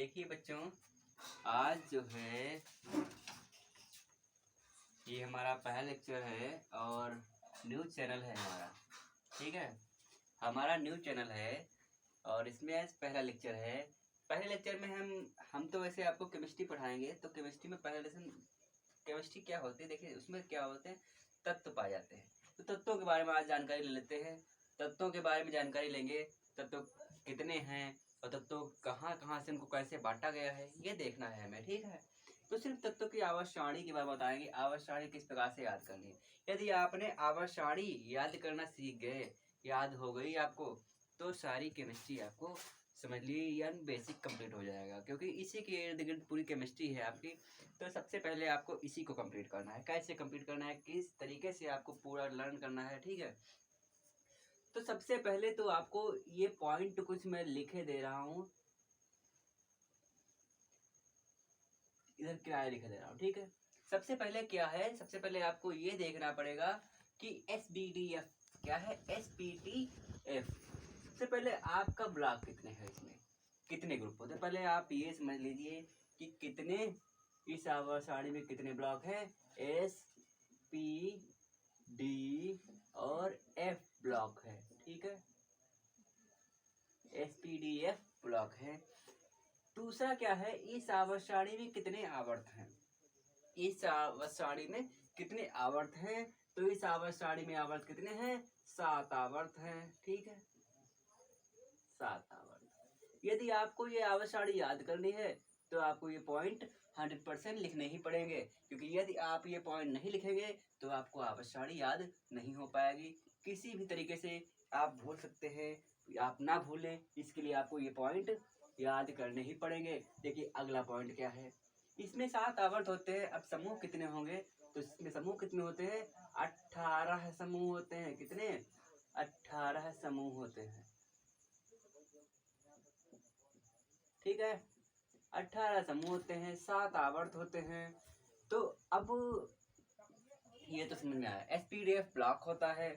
देखिए बच्चों, आज जो है ये हमारा पहला लेक्चर है और न्यूज़ चैनल है हमारा। ठीक है, हमारा न्यूज़ चैनल है और इसमें आज पहला लेक्चर है। पहले लेक्चर में हम तो वैसे आपको केमिस्ट्री पढ़ाएंगे, तो केमिस्ट्री में पहला लेसन केमिस्ट्री क्या होती है, देखिए उसमें क्या होते हैं, तत्व पाए जाते हैं। तो तत्वों के बारे में आज जानकारी ले लेते हैं। तत्वों के बारे में जानकारी लेंगे, तत्व कितने हैं और तत्वों कहाँ कहाँ से उनको कैसे बांटा गया है, ये देखना है हमें। ठीक है, तो सिर्फ तत्वों की आवर्त सारणी के बारे में बताएंगे। आवर्त सारणी किस प्रकार से याद करनी है। यदि आपने आवर्त सारणी याद करना सीख गए, याद हो गई आपको, तो सारी केमिस्ट्री आपको समझ लीजिए यानी बेसिक कंप्लीट हो जाएगा, क्योंकि इसी के इर्द गिर्द पूरी केमिस्ट्री है आपकी। तो सबसे पहले आपको इसी को कंप्लीट करना है। कैसे कंप्लीट करना है, किस तरीके से आपको पूरा लर्न करना है। ठीक है, तो सबसे पहले तो आपको ये पॉइंट कुछ मैं लिखे दे रहा हूँ, इधर किराया लिखे दे रहा हूँ। ठीक है, सबसे पहले क्या है, सबसे पहले आपको ये देखना पड़ेगा कि SBDF क्या है। SBDF सबसे पहले आपका ब्लॉक कितने हैं, इसमें कितने ग्रुप होते हैं, पहले आप ये समझ लीजिए कि कितने इस आवर्त सारणी में कितने ब्लॉक हैं। SP, D और F ब्लॉक है। ठीक है, SPDF ब्लॉक है। दूसरा क्या है, इस आवर्त सारणी में कितने आवर्त हैं। इस आवर्त सारणी में कितने आवर्त हैं, तो इस आवर्त सारणी में आवर्त कितने हैं, 7 आवर्त हैं। ठीक है, 7 आवर्त। यदि आपको ये आवर्त सारणी याद करनी है तो आपको ये पॉइंट 100% लिखने ही पड़ेंगे, क्योंकि यदि आप ये पॉइंट नहीं लिखेंगे तो आपको आवर्त सारणी याद नहीं हो पाएगी। किसी भी तरीके से आप भूल सकते हैं, आप ना भूलें इसके लिए आपको ये पॉइंट याद करने ही पड़ेंगे। देखिए अगला पॉइंट क्या है, इसमें 7 आवर्त होते हैं। अब समूह कितने होंगे, तो इसमें समूह कितने होते हैं, 18 समूह होते हैं। कितने, 18 समूह होते हैं। ठीक है, 18 समूह होते हैं, 7 आवर्त होते हैं। तो अब ये तो समझ में आया। SPDF ब्लॉक होता है,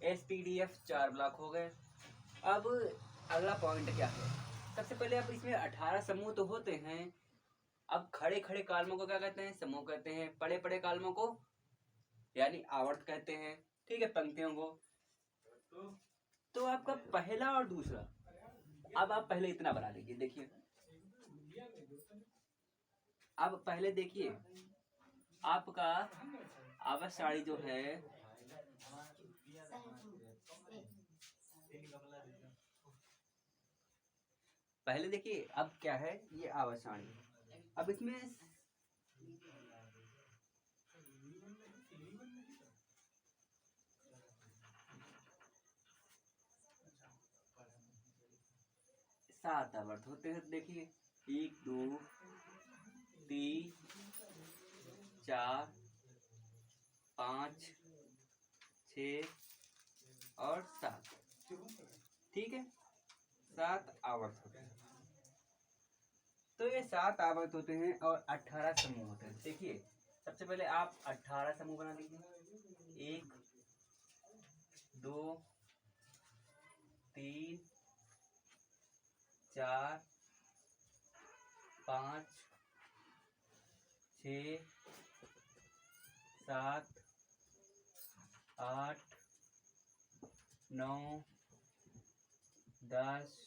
SPDF 4 ब्लॉक हो गए। अब अगला पॉइंट क्या है, सबसे पहले अब इसमें 18 समूह तो होते हैं। अब खड़े खड़े कालमों को क्या कहते हैं, समूह कहते हैं। पड़े पड़े कालमों को यानी आवर्त कहते हैं। ठीक है, पंक्तियों को। तो आपका पहला और दूसरा, अब आप पहले इतना बना लीजिए। देखिए अब पहले देखिए आपका आवर्त सारणी जो है, पहले देखिए अब क्या है, ये आवर्त सारणी। अब इसमें सात आवर्त होते हैं। देखिए 1 2 3 4 5 6 और 7। ठीक है, 7 आवर्त होते हैं। तो ये 7 आवर्त होते हैं और 18 समूह होते हैं। देखिए सबसे पहले आप 18 समूह बना लीजिए। 1 2 3 4 5 6 7 8 9 10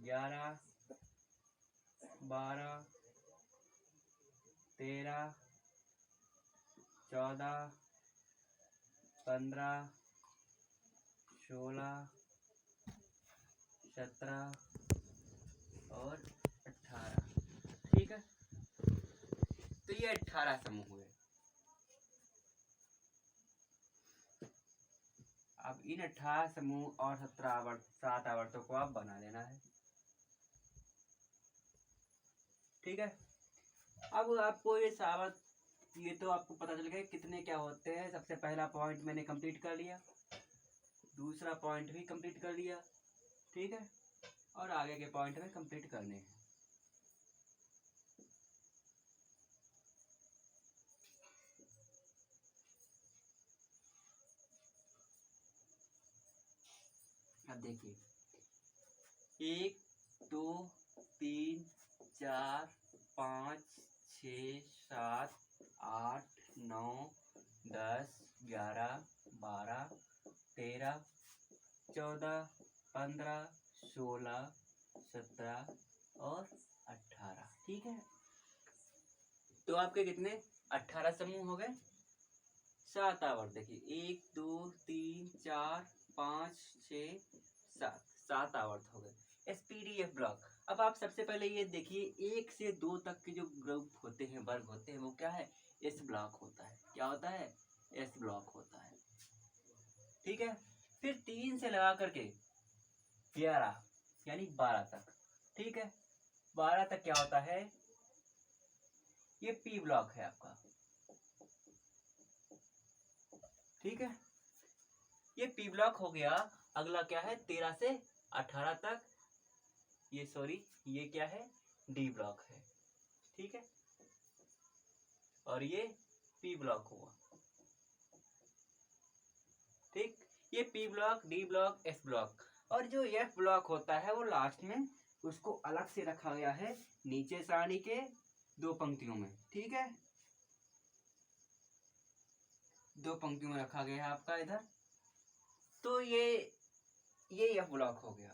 11 12 13 14 15 16 17 और 18। ठीक है, तो ये 18 समूह हुए। अब इन 18 समूह और 17 आवर्त 7 आवर्तों को आप बना लेना है। ठीक है, अब आपको ये सावर्त, ये तो आपको पता चल गया कितने क्या होते हैं। सबसे पहला पॉइंट मैंने कंप्लीट कर लिया, दूसरा पॉइंट भी कंप्लीट कर लिया। ठीक है, और आगे के पॉइंट में कंप्लीट करने हैं। अब देखिए 1 2 3 4 5 6 7 8 9 10 11 12 13 14 15 16 17 और 18। ठीक है, तो आपके कितने 18 समूह हो गए। 7 आवर्त देखिए 1 2 3 4 5 6 7, 7 आवर्त हो गए। एसपीडीएफ ब्लॉक, अब आप सबसे पहले ये देखिए 1 से 2 तक के जो ग्रुप होते हैं, वर्ग होते हैं, वो क्या है, एस ब्लॉक होता है। क्या होता है, एस ब्लॉक होता है। ठीक है, फिर 3 से लगा करके 11 यानी 12 तक। ठीक है, 12 तक क्या होता है, ये पी ब्लॉक है आपका। ठीक है, ये पी ब्लॉक हो गया। अगला क्या है, 13 से 18 तक, ये सॉरी ये क्या है, डी ब्लॉक है। ठीक है, और ये पी ब्लॉक हुआ। ठीक, ये P block, D block, S block, और जो एफ ब्लॉक होता है वो लास्ट में, उसको अलग से रखा गया है नीचे सारणी के 2 पंक्तियों में। ठीक है, 2 पंक्तियों में रखा गया है आपका इधर। तो ये एफ ब्लॉक हो गया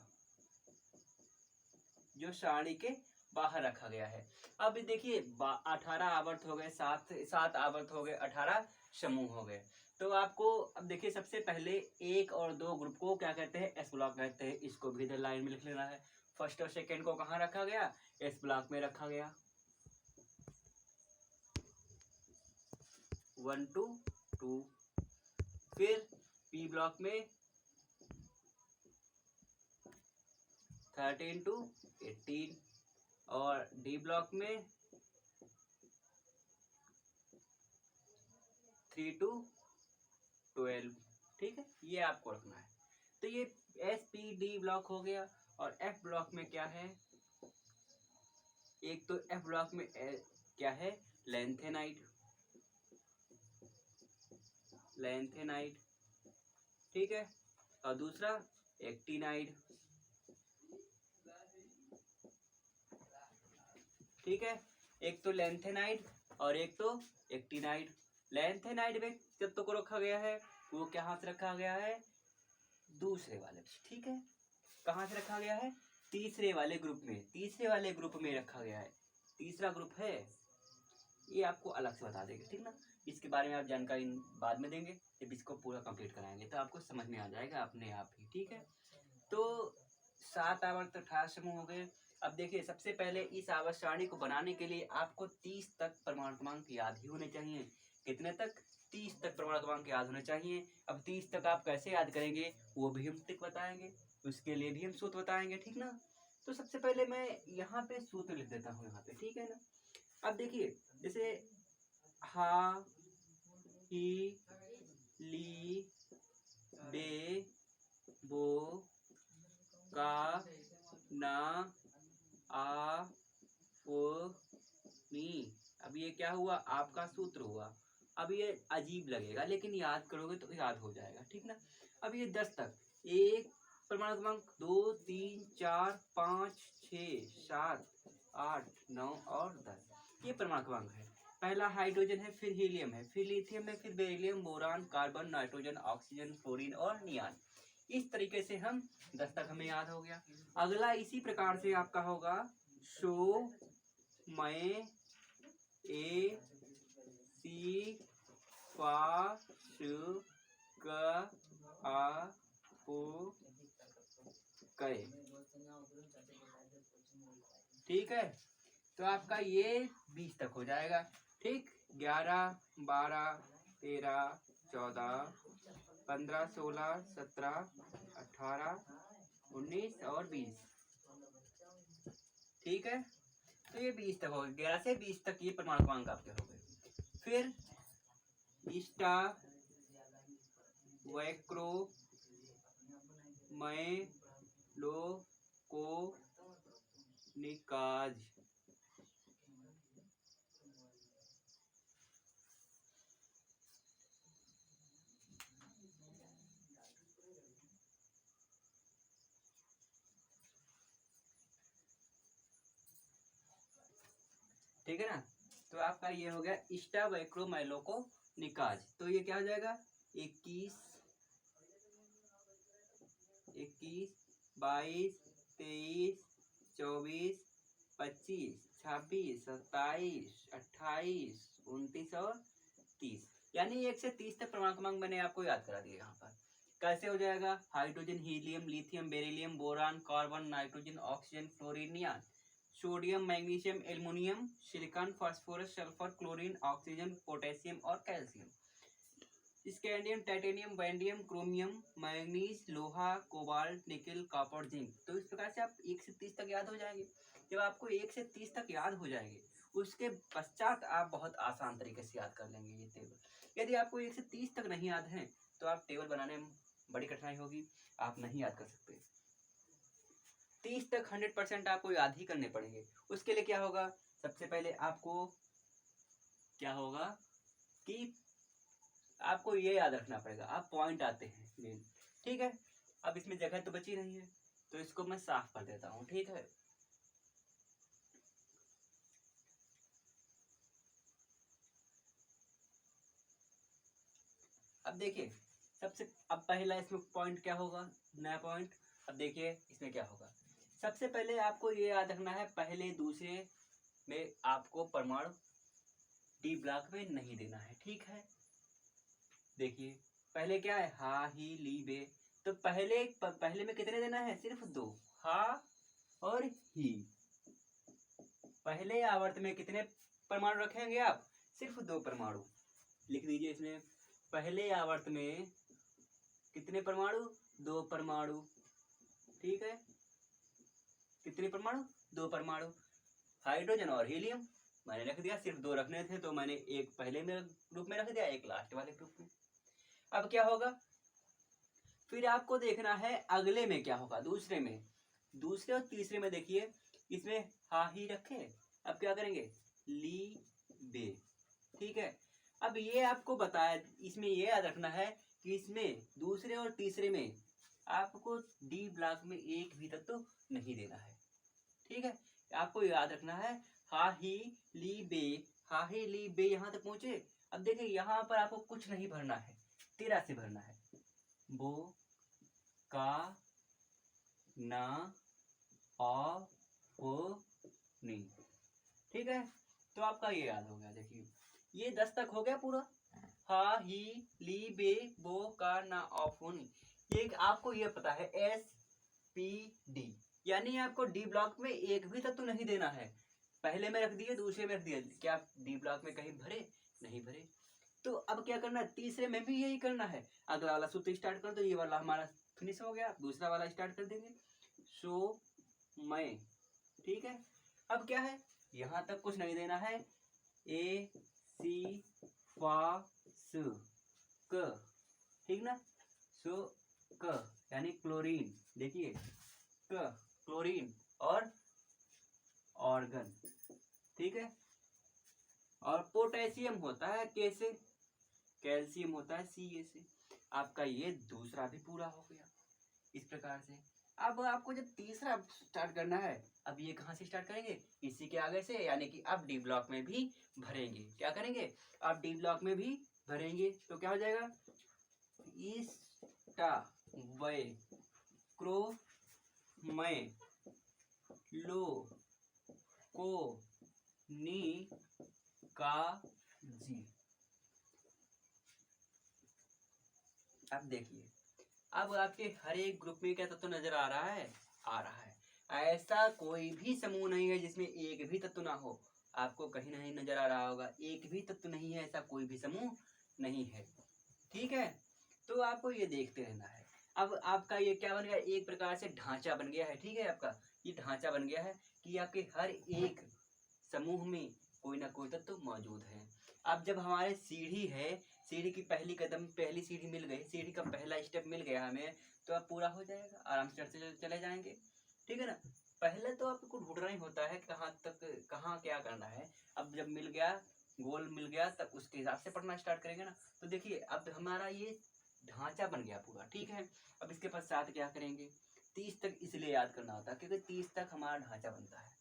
जो सारणी के बाहर रखा गया है। अब देखिए 18 आवर्त हो गए, 7 आवर्त हो गए, 18 समूह हो गए। तो आपको अब देखिए सबसे पहले 1 और 2 ग्रुप को क्या कहते हैं, एस ब्लॉक कहते हैं। इसको भी इधर लाइन में लिख लेना है। फर्स्ट और सेकंड को कहाँ रखा गया, एस ब्लॉक में रखा गया। 1 to 2। फिर पी ब्लॉक में 13 to 18 और डी ब्लॉक में 3 to 12। ठीक है, ये आपको रखना है। तो ये एस पी डी ब्लॉक हो गया। और एफ ब्लॉक में क्या है, एक तो एफ ब्लॉक में क्या है, लेंथेनाइड, ठीक है, और दूसरा एक्टिनाइड। ठीक है, एक तो लेंथेनाइड और एक तो एक्टिनाइड। लेंथेनाइड में तत्व को रखा गया है, वो कहाँ से रखा गया है, दूसरे वाले। ठीक है, कहाँ से रखा गया है, तीसरे वाले ग्रुप में, तीसरे वाले ग्रुप में रखा गया है। तीसरा ग्रुप है, ये आपको अलग से बता देंगे। ठीक ना, इसके बारे में आप जानकारी बाद में देंगे, जब इसको पूरा कंप्लीट कराएंगे तो आपको समझ में आ जाएगा अपने आप ही। ठीक है, तो 7 आवर्त 18 समूह हो गए। अब देखिए सबसे पहले इस आवर्त सारणी को बनाने के लिए आपको 30 तक प्रमाण क्रमांक याद ही होने चाहिए। कितने तक, 30 तक प्रमाण क्रमांक याद होने चाहिए। अब 30 तक आप कैसे याद करेंगे वो भी हम टिक बताएंगे, उसके लिए भी हम सूत्र बताएंगे। ठीक ना, तो सबसे पहले मैं यहाँ पे सूत्र लिख देता हूँ यहाँ पे। ठीक है ना, अब देखिए जैसे हा, ही, ली, बे, बो, का, ना, आ, ओ, नी। अब ये क्या हुआ, आपका सूत्र हुआ। अब ये अजीब लगेगा लेकिन याद करोगे तो याद हो जाएगा। ठीक ना, अब ये 10 तक, 1 प्रमाण क्रमांक, 2 3 4 5 6 7 8 9 और 10, ये प्रमाण क्रमांक है। पहला हाइड्रोजन है, फिर हीलियम है, फिर लिथियम है, फिर beryllium, boron, carbon, nitrogen, oxygen, fluorine और नियान। इस तरीके से हम 10 तक हमें याद हो गया। अगला इसी प्रकार से आपका होगा शो, मैं, ए, सी, फा, शु, क, आ, ओ, कै। ठीक है, तो आपका ये 20 तक हो जाएगा। ठीक, 11 12 13 14 15 16 17 18 19 और 20। ठीक है, तो ये 20 तक हो गए। 11 से 20 तक ये प्रमाण क्रमांक आपके हो गए। फिर इस्टा, वैक्रो, मैं, लो, को, निकाज। ठीक है ना। तो आपका ये हो गया स्टाबाइक्रोमाइलोनिकाज। तो ये क्या हो जाएगा 21, 22, 23, 24, 25, 26, 27, 28, 29 और 30, यानी 1 से 30 तक परमाणु क्रमांक मैंने आपको याद करा दिया। यहाँ पर कैसे हो जाएगा, hydrogen, helium, lithium, beryllium, boron, carbon, nitrogen, oxygen, fluorine, neon, sodium, magnesium, aluminium, silicon, phosphorus, sulphur, chlorine, oxygen, potassium और calcium, scandium, titanium, vanadium, chromium, manganese, लोहा, कोबाल्ट, निकेल, कॉपर, जिंक। तो इस प्रकार से आप 1 से 30 तक याद हो जाएंगे। जब आपको 1 से 30 तक याद हो जाएंगे, उसके पश्चात आप बहुत आसान तरीके से याद कर लेंगे ये टेबल। यदि आपको 1 से 30 तक नहीं याद है तो आप टेबल बनाने में बड़ी कठिनाई होगी, आप नहीं याद कर सकते। 30 तक 100% आपको याद ही करने पड़ेंगे। उसके लिए क्या होगा, सबसे पहले आपको क्या होगा कि आपको ये याद रखना पड़ेगा। आप पॉइंट आते हैं मेन, ठीक है। अब इसमें जगह तो बची नहीं है, तो इसको मैं साफ कर देता हूँ, ठीक है। अब देखिए अब पहला इसमें पॉइंट क्या होगा, नया पॉइंट। अब देखिए इसमें क्या होगा, सबसे पहले आपको ये याद रखना है, पहले दूसरे में आपको परमाणु डी ब्लॉक में नहीं देना है, ठीक है। देखिए पहले क्या है, हा, ही, ली, बे। तो पहले में कितने देना है, सिर्फ 2, हा और ही। पहले आवर्त में कितने परमाणु रखेंगे आप, सिर्फ 2 परमाणु। लिख दीजिए इसमें, पहले आवर्त में कितने परमाणु, 2 परमाणु, ठीक है। कितने परमाणु, 2 परमाणु। हाइड्रोजन और हीलियम मैंने रख दिया, सिर्फ 2 रखने थे तो मैंने एक पहले में ग्रुप में रख दिया, एक लास्ट वाले ग्रुप में। अब क्या होगा, फिर आपको देखना है अगले में क्या होगा, दूसरे और तीसरे में। देखिए इसमें हा ही रखे, अब क्या करेंगे, ली, बे, ठीक है। अब ये आपको बताया, इसमें ये याद रखना है कि इसमें दूसरे और तीसरे में आपको डी ब्लॉक में एक भी तत्व तो नहीं देना है, ठीक है। आपको याद रखना है हा ही ली बे, हा ही ली बे, यहाँ तक पहुंचे। अब देखिए यहाँ पर आपको कुछ नहीं भरना है, 13 से भरना है, बो, का, ना, आ, ओ, नी, ठीक है। तो आपका ये याद हो गया। देखिए ये 10 तक हो गया पूरा, हा, ही, ली, बे, बो, का, ना, ऑफ, नी। ये आपको ये पता है SPD, यानी आपको डी ब्लॉक में एक भी तत्व नहीं देना है। पहले में रख दिए, दूसरे में रख दिए, क्या डी ब्लॉक में कहीं भरे, नहीं भरे। तो अब क्या करना है, तीसरे में भी यही करना है। अगला वाला सूत्र स्टार्ट कर दो, ये वाला हमारा फिनिश हो गया, दूसरा वाला स्टार्ट कर देंगे, सो मैं, ठीक है। अब क्या है, यहाँ तक कुछ नहीं देना है, ए, सी, फा, स, क, ठीक ना। सो क यानी क्लोरीन, देखिए क क्लोरीन और ऑर्गन, ठीक है। और पोटेशियम होता है कैसे, कैल्शियम होता है सी से। आपका ये दूसरा भी पूरा हो गया इस प्रकार से। अब आपको जब तीसरा स्टार्ट करना है, अब ये कहाँ से स्टार्ट करेंगे, इसी के आगे से, यानी कि अब डी ब्लॉक में भी भरेंगे। क्या करेंगे, अब डी ब्लॉक में भी भरेंगे। तो क्या हो जाएगा, ईस्टा वे क्रो मैं लो को नी का जी। अब देखिए, अब आपके हर एक ग्रुप में क्या तत्व नजर आ रहा है, आ रहा है। ऐसा कोई भी समूह नहीं है जिसमें एक भी तत्व ना हो। आपको कहीं नहीं नजर आ रहा होगा, एक भी तत्व नहीं है, ऐसा कोई भी समूह नहीं है, ठीक है। तो आपको ये देखते रहना है। अब आपका ये क्या बन गया, एक प्रकार से ढांचा बन गया है, ठीक है। आपका ये ढांचा बन गया है कि आपके हर एक समूह में कोई ना कोई तत्व मौजूद है। अब जब हमारे सीढ़ी है, सीढ़ी की पहली सीढ़ी मिल गई, सीढ़ी का पहला स्टेप मिल गया हमें, तो अब पूरा हो जाएगा, आराम से चढ़ते चले जाएंगे, ठीक है ना। पहले तो आपको ढूंढना ही होता है कहाँ क्या करना है। अब जब मिल गया, गोल मिल गया, तब उसके हिसाब से पढ़ना स्टार्ट करेंगे ना। तो देखिए अब हमारा ये ढांचा बन गया पूरा, ठीक है। अब इसके पश्चात क्या करेंगे, 30 तक इसलिए याद करना होता है क्योंकि 30 तक हमारा ढांचा बनता है।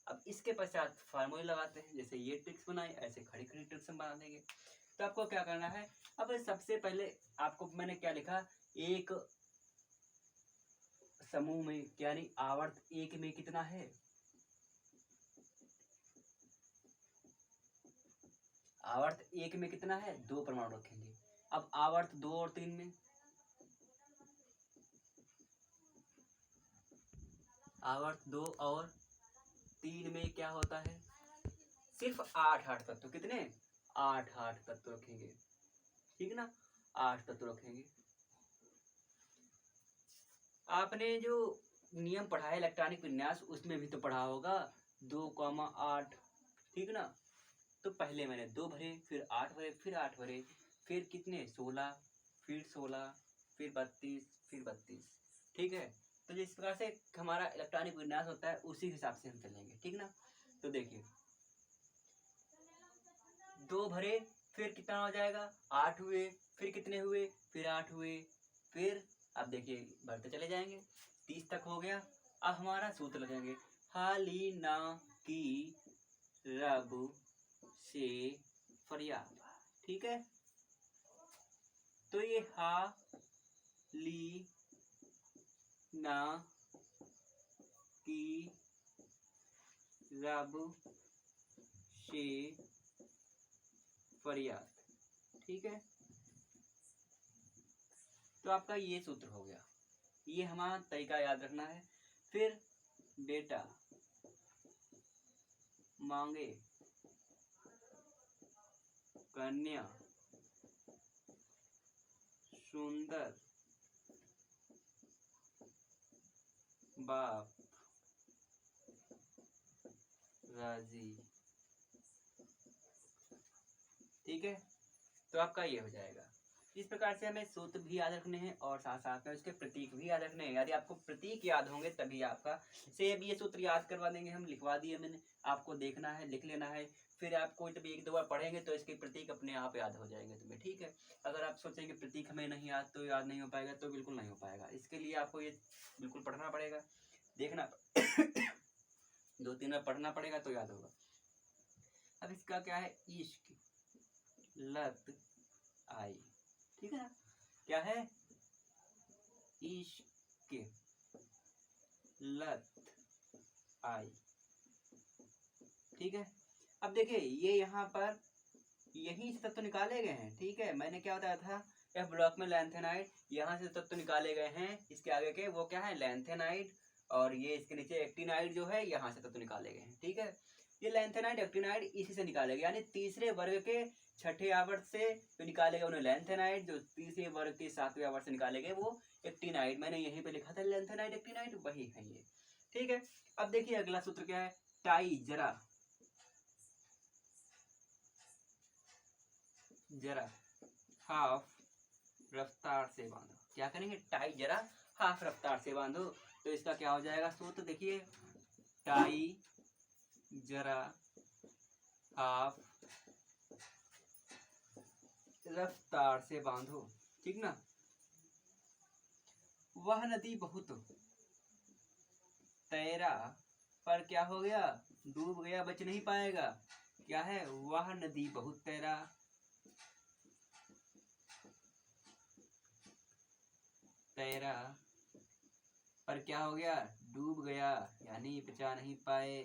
अब इसके पश्चात फार्मूले लगाते हैं, जैसे ये ट्रिक्स बनाई ऐसे खड़ी खड़ी ट्रिक्स हम बना देंगे। तो आपको क्या करना है, अब सबसे पहले आपको मैंने क्या लिखा, एक समूह में यानी आवर्त एक में कितना है, आवर्त एक में कितना है, 2 परमाणु रखेंगे। अब आवर्त 2 और 3 में, आवर्त 2 और 3 में क्या होता है, सिर्फ 8 तत्व, कितने, 8 तत्व रखेंगे, ठीक ना, 8 तत्व रखेंगे। आपने जो नियम पढ़ा है इलेक्ट्रॉनिक विन्यास उसमें भी तो पढ़ा होगा 2,8, ठीक ना। तो पहले मैंने 2 भरे, फिर 8 भरे, फिर 8 भरे, फिर कितने 16, फिर 16, फिर 32, फिर 32, ठीक है। तो जिस प्रकार से हमारा इलेक्ट्रॉनिक विन्यास होता है उसी हिसाब से हम चलेंगे, ठीक ना। तो देखिए 2 भरे, फिर कितना हो जाएगा, 8 हुए, फिर कितने हुए, फिर 8 हुए, फिर अब देखिए बढ़ते चले जाएंगे, 30 तक हो गया। अब हमारा सूत्र लगेंगे, हाली ना की रब से फरियाद, ठीक है। तो ये हा ली ना की रब से फरियाद, ठीक है। तो आपका ये सूत्र हो गया, ये हमारा तरीका याद रखना है। फिर बेटा मांगे कन्या सुंदर बाप राजी, ठीक है। तो आपका ये हो जाएगा। इस प्रकार से हमें सूत्र भी याद रखने हैं और साथ साथ में उसके प्रतीक भी याद रखने हैं। यदि आपको प्रतीक याद होंगे तभी आपका सेब ये सूत्र याद करवा देंगे, हम लिखवा दिए मैंने, आपको देखना है, लिख लेना है, फिर आपको जब 1-2 बार पढ़ेंगे तो इसके प्रतीक अपने आप याद हो जाएंगे तुम्हें, ठीक है। अगर आप सोचेंगे प्रतीक हमें नहीं याद तो याद नहीं हो पाएगा, तो बिल्कुल नहीं हो पाएगा। इसके लिए आपको ये बिल्कुल पढ़ना पड़ेगा, देखना 2-3 बार पढ़ना पड़ेगा तो याद होगा। अब इसका क्या है, इश्क लत आई, ठीक है ना, क्या है, इश्क लत आई, ठीक है। अब देखिए ये यहाँ पर यही से तत्व निकाले गए हैं, ठीक है। मैंने क्या बताया था, एफ ब्लॉक में लैंथेनाइड, यहाँ से तत्व निकाले गए हैं, इसके आगे के वो क्या है, लैंथेनाइड, और ये इसके नीचे एक्टिनाइड जो है, यहाँ से तत्व निकाले गए हैं, ठीक है। ये लैंथेनाइड एक्टिनाइड इसी से निकाले गए, यानी तीसरे वर्ग के छठे आवर्त से जो निकाले गए उन्हें लैंथेनाइड, जो तीसरे वर्ग के 7वें आवर्त से निकाले गए वो एक्टिनाइड। मैंने यहीं पे लिखा था लैंथेनाइड एक्टिनाइड, वही है ये, ठीक है। अब देखिए अगला सूत्र क्या है, टाई जरा हाफ रफ्तार से बांधो, क्या करेंगे, टाई जरा हाफ रफ्तार से बांधो। तो इसका क्या हो जाएगा सूत्र, देखिए टाई जरा हाफ रफ्तार से बांधो, ठीक ना। वह नदी बहुत तैरा पर क्या हो गया, डूब गया, बच नहीं पाएगा, क्या है, वह नदी बहुत तैरा, तैरा पर क्या हो गया, डूब गया, यानी बचा नहीं पाए,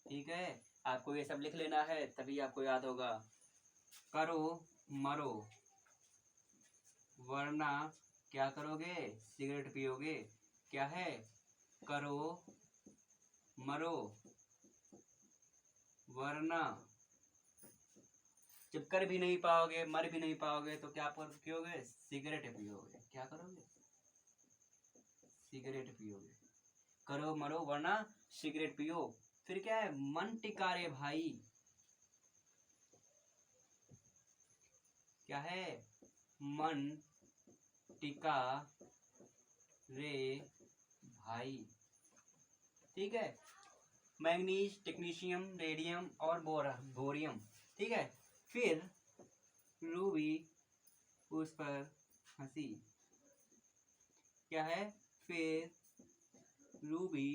ठीक है। आपको ये सब लिख लेना है तभी आपको याद होगा। करो मरो वरना क्या करोगे, सिगरेट पियोगे, क्या है, करो मरो वरना जब कर भी नहीं पाओगे, मर भी नहीं पाओगे तो क्या पियोगे, सिगरेट पियोगे, क्या करोगे, सिगरेट पियोगे, करो मरो वरना सिगरेट पियो। फिर क्या है, मन टिका रे भाई, क्या है, मन टिका रे भाई, ठीक है। मैग्नीज, टेक्नीशियम, रेडियम और बोरियम, ठीक है। फिर रूबी उस पर हंसी, क्या है, फिर रूबी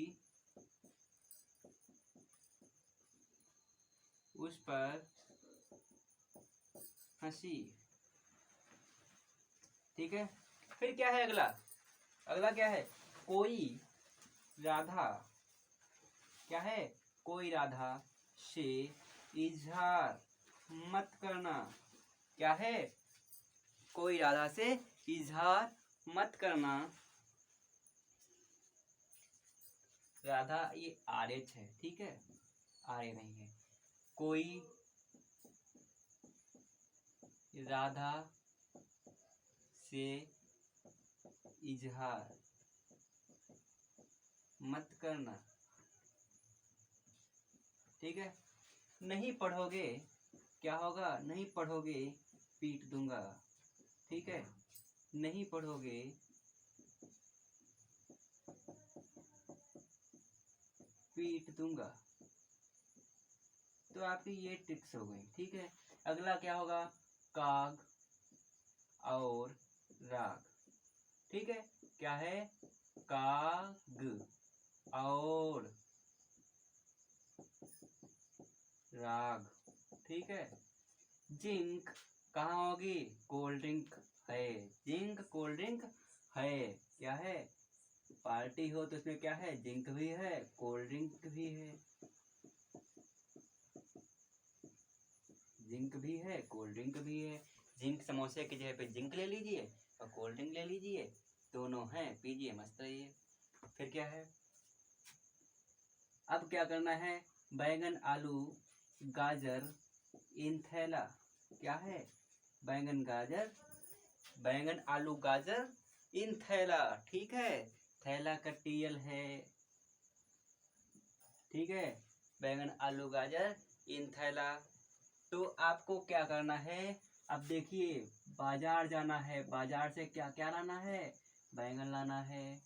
उस पर हंसी। ठीक है, फिर क्या है अगला? अगला क्या है? कोई राधा, क्या है? कोई राधा से इजहार मत करना। क्या है? कोई राधा से इजहार मत करना। राधा ये आर्यच है, ठीक है, आर्य नहीं है। कोई राधा से इजहार मत करना। ठीक है, नहीं पढ़ोगे क्या होगा? नहीं पढ़ोगे पीट दूंगा। ठीक है, नहीं पढ़ोगे पीट दूंगा। तो आपकी ये ट्रिक्स हो गई। ठीक है, अगला क्या होगा? काग और राग। ठीक है, क्या है? काग और राग। ठीक है, जिंक कहाँ होगी? कोल्ड ड्रिंक है। जिंक कोल्ड ड्रिंक है। क्या है? पार्टी हो तो उसमें क्या है? जिंक भी है, कोल्ड ड्रिंक भी है। जिंक भी है, कोल्ड ड्रिंक भी है। जिंक समोसे की जगह पे जिंक ले लीजिए और कोल्ड ड्रिंक ले लीजिए, दोनों हैं, पीजिए, मस्त रहिए। फिर क्या है? अब क्या करना है? बैंगन आलू गाजर इन थैला। क्या है? बैंगन गाजर, बैंगन आलू गाजर इन थैला। ठीक है, थैला का टीएल है। ठीक है, बैंगन आलू गाजर इन थैला। तो आपको क्या करना है? अब देखिए, बाजार जाना है। बाजार से क्या क्या लाना है? बैंगन लाना है,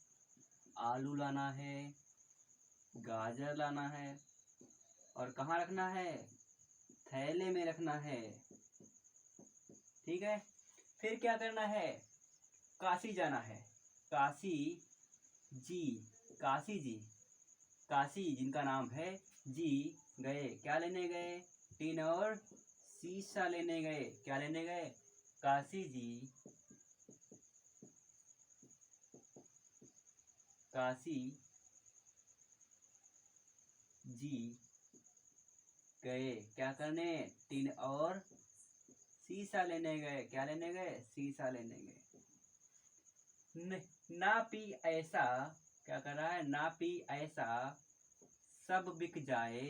आलू लाना है, गाजर लाना है, और कहाँ रखना है? थैले में रखना है। ठीक है, फिर क्या करना है? काशी जाना है। काशी जी, काशी जी, काशी जिनका नाम है जी गए। क्या लेने गए? टीन और शीशा लेने गए। क्या लेने गए? काशी जी, काशी जी गए। क्या करने? टीन और शीशा लेने गए। क्या लेने गए? शीशा लेने गए। ना पी ऐसा, क्या कर रहा है? ना पी ऐसा सब बिक जाए।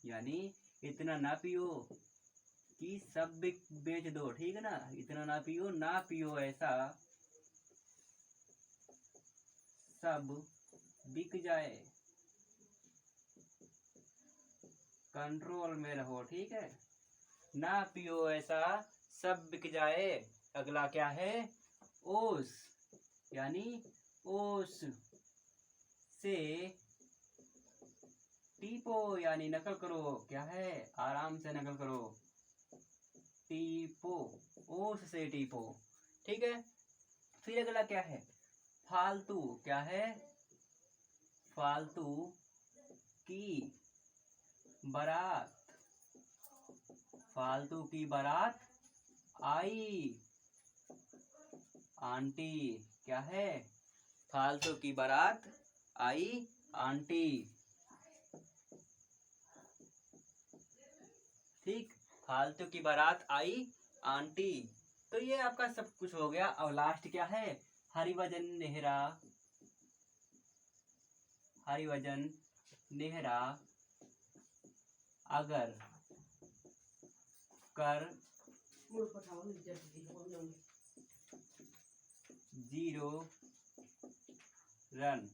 यानी इतना ना पियो कि सब बेच दो। ठीक है ना, इतना ना पियो, ना पियो ऐसा सब बिक जाए। कंट्रोल में रहो। ठीक है, ना पियो ऐसा सब बिक जाए। अगला क्या है? ओस, यानी ओस से टीपो, यानी नकल करो। क्या है? आराम से नकल करो। टीपो, ओस से टीपो। ठीक है, फिर अगला क्या है? फालतू। क्या है? फालतू की बारात। फालतू की बारात आई। आंटी। क्या है? फालतू की बारात आई आंटी। ठीक, फालतू की बारात आई आंटी। तो ये आपका सब कुछ हो गया। और लास्ट क्या है? हरिभजन नेहरा, हरिभजन नेहरा अगर कर 0 रन।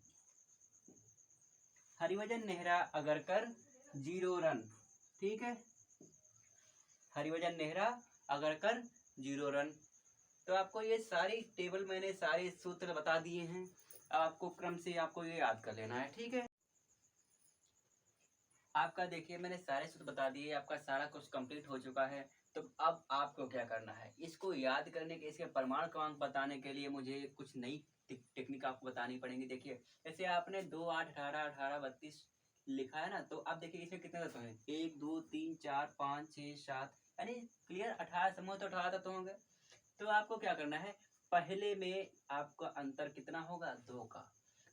हरिभजन नेहरा अगर कर 0 रन। ठीक है, हरिभजन नेहरा अगर कर 0 रन। तो आपको ये सारी टेबल, मैंने सारे सूत्र बता दिए हैं। आपको क्रम से आपको ये याद कर लेना है। ठीक है, आपका देखिए मैंने सारे सूत्र बता दिए, आपका सारा कुछ कंप्लीट हो चुका है। तो अब आपको क्या करना है? इसको याद करने के, इसके प्रमाण क्रमांक बताने के लिए मुझे कुछ नई टेक्निक आपको बतानी पड़ेगी। देखिए, जैसे आपने 2, 8, 18, 18, 32 लिखा है ना, तो आप देखिए इसमें कितने तत्व हैं, 1 2 3 4 5 6 7, यानी क्लियर 18 समूह तो 18 तत्व होंगे। तो आपको क्या करना है, पहले में आपका अंतर कितना होगा, 2 का,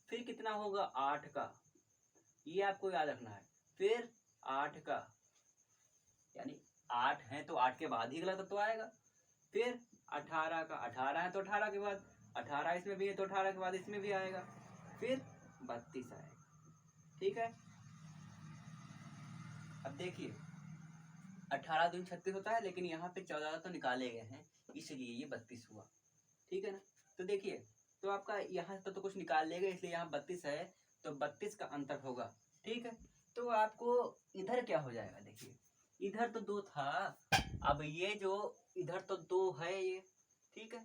फिर कितना होगा, 8 का, ये आपको याद रखना है, फिर 8 का, यानी 8 है तो 8 के बाद ही अगला तत्व आएगा, फिर 18 का, 18 है तो 18 के बाद, 18 इसमें भी है तो 18 के बाद इसमें भी आएगा, फिर 32 आएगा। ठीक है, अब देखिए 18 दूनी 36 होता है, लेकिन यहाँ पे 14 तो निकाले गए हैं, इसलिए ये 32 हुआ। ठीक है ना, तो देखिए, तो आपका यहाँ तो कुछ निकाल लेगा, इसलिए यहाँ 32 है, तो 32 का अंतर होगा। ठीक है, तो आपको इधर क्या हो जाएगा, देखिए इधर तो 2 था, अब ये जो इधर तो 2 है ये, ठीक है,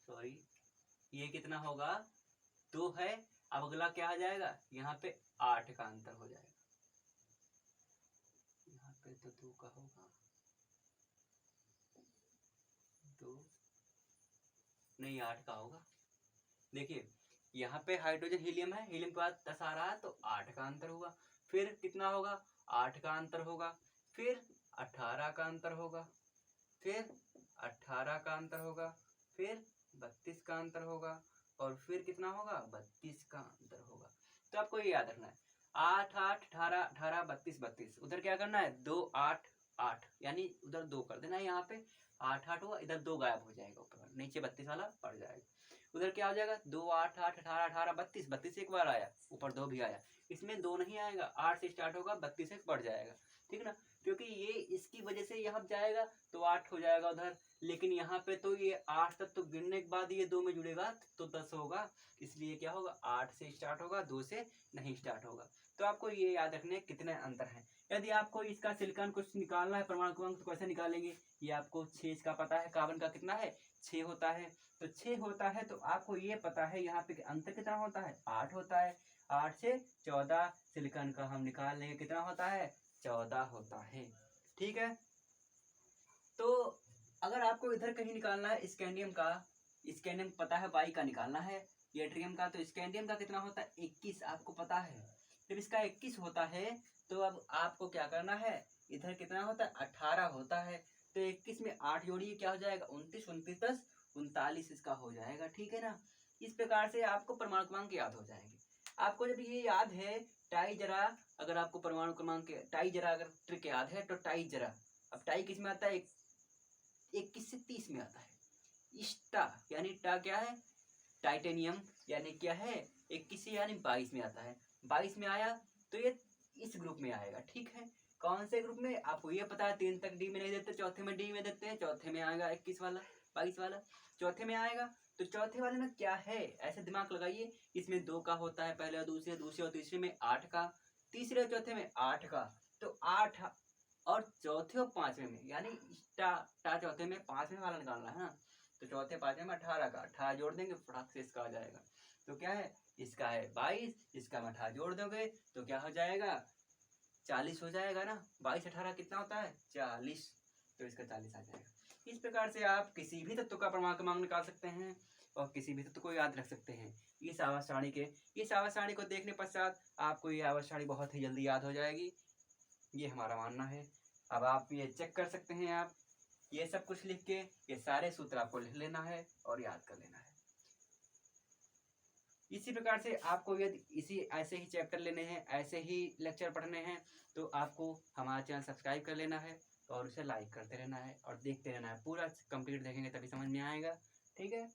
सॉरी, ये कितना होगा, 2 है, अब अगला क्या आ जाएगा, यहाँ पे 8 का अंतर हो जाएगा, यहाँ पे तो 2 का होगा, 2 नहीं 8 का होगा। देखिए यहाँ पे हाइड्रोजन हीलियम है, हीलियम के बाद 10 आ रहा है, तो 8 का अंतर होगा, फिर कितना होगा, 8 का अंतर होगा, फिर 18 का अंतर होगा, फिर 18 का अंतर होगा, फिर 32 का अंतर होगा, और फिर कितना होगा, 32 का अंतर होगा। तो आपको ये याद रखना है, 8 8 18 18 32 32, उधर क्या करना है, 2 8 8, यानी उधर 2 कर देना है, यहाँ पे 8 8 हुआ, इधर 2 गायब हो जाएगा, ऊपर नीचे 32 वाला पड़ जाएगा, उधर क्या हो जाएगा, 2 8 8 18 18 32 32 एक बार आया, ऊपर 2 भी आया, इसमें 2 नहीं आएगा, 8 से स्टार्ट होगा, 32 से बढ़ जाएगा। ठीक ना, क्योंकि ये इसकी वजह से यहाँ जाएगा तो 8 हो जाएगा उधर, लेकिन यहाँ पे तो ये 8 तक तो गिनने के बाद ये 2 में जुड़ेगा तो 10 होगा, इसलिए क्या होगा, 8 से स्टार्ट होगा, 2 से नहीं स्टार्ट होगा। तो आपको ये याद रखने कितने अंतर हैं। यदि आपको इसका सिलिकॉन कुछ निकालना है परमाणु क्रमांक, तो कैसे निकालेंगे, ये आपको 6 इसका पता है, कार्बन का कितना है, 6 होता है, तो 6 होता है, तो आपको ये पता है यहाँ पे अंतर कितना होता है, 8 होता है, 8 से 14 सिलिकॉन का हम निकाल लेंगे, कितना होता है, 14 होता है। ठीक है, तो अगर आपको इधर कहीं निकालना है स्कैंडियम का, स्कैंडियम पता है बाई का निकालना है, यट्रियम का, तो स्कैंडियम का कितना होता है, 21 आपको पता है। जब इसका 21 होता है, तो अब आपको क्या करना है, इधर कितना होता है, 18 होता है, तो 21 में 8 जोड़िए, क्या हो जाएगा, 29 29 10 39 इसका हो जाएगा। ठीक है ना, इस प्रकार से आपको परमाणु क्रमांक याद हो जाएंगे। आपको जब ये याद है, टाई जरा, अगर आपको परमाणु क्रमांक टाई जरा अगर ट्रिक याद है, तो टाई जरा, अब टाई किस में आता है, 21 से 30 में आता है, इस्टा यानी टा क्या है, टाइटेनियम, यानी क्या है, 21 से यानी 22 में आता है, 22 में आया तो ये इस ग्रुप में आएगा। ठीक है, कौन से ग्रुप में, आपको ये पता है, 3 तक डी में नहीं देते, चौथे में डी में देते हैं, चौथे में आएगा 21 वाला, 22 वाला चौथे में आएगा। तो चौथे वाले में क्या है, ऐसे दिमाग लगाइए, इसमें 2 का होता है पहले और दूसरे, दूसरे और तीसरे में 8 का, तीसरे और चौथे में 8 का, तो 8 और चौथे और पांचवे में, यानी टा चौथे में, पांचवें वाला निकालना है ना, तो चौथे पांचवें में 18 का 18 जोड़ देंगे, फटाक से इसका आ जाएगा, तो क्या है, इसका है 22, इसका में 18 जोड़ दोगे तो क्या हो जाएगा, 40 हो जाएगा ना, 22 18 कितना होता है, 40, तो इसका 40 आ जाएगा। इस प्रकार से आप किसी भी तत्व का परमाणु क्रमांक निकाल सकते हैं और किसी भी तत्व को याद रख सकते हैं। इस आवर्त सारणी के, इस आवर्त सारणी को देखने पश्चात आपको ये आवर्त सारणी बहुत ही जल्दी याद हो जाएगी, ये हमारा मानना है। अब आप ये चेक कर सकते हैं, आप ये सब कुछ लिख के ये सारे सूत्र आपको लिख लेना है और याद कर लेना है। इसी प्रकार से आपको यदि इसी ऐसे ही चैप्टर लेने हैं, ऐसे ही लेक्चर पढ़ने हैं, तो आपको हमारा चैनल सब्सक्राइब कर लेना है और उसे लाइक करते रहना है और देखते रहना है, पूरा कंप्लीट देखेंगे तभी समझ में आएगा। ठीक है।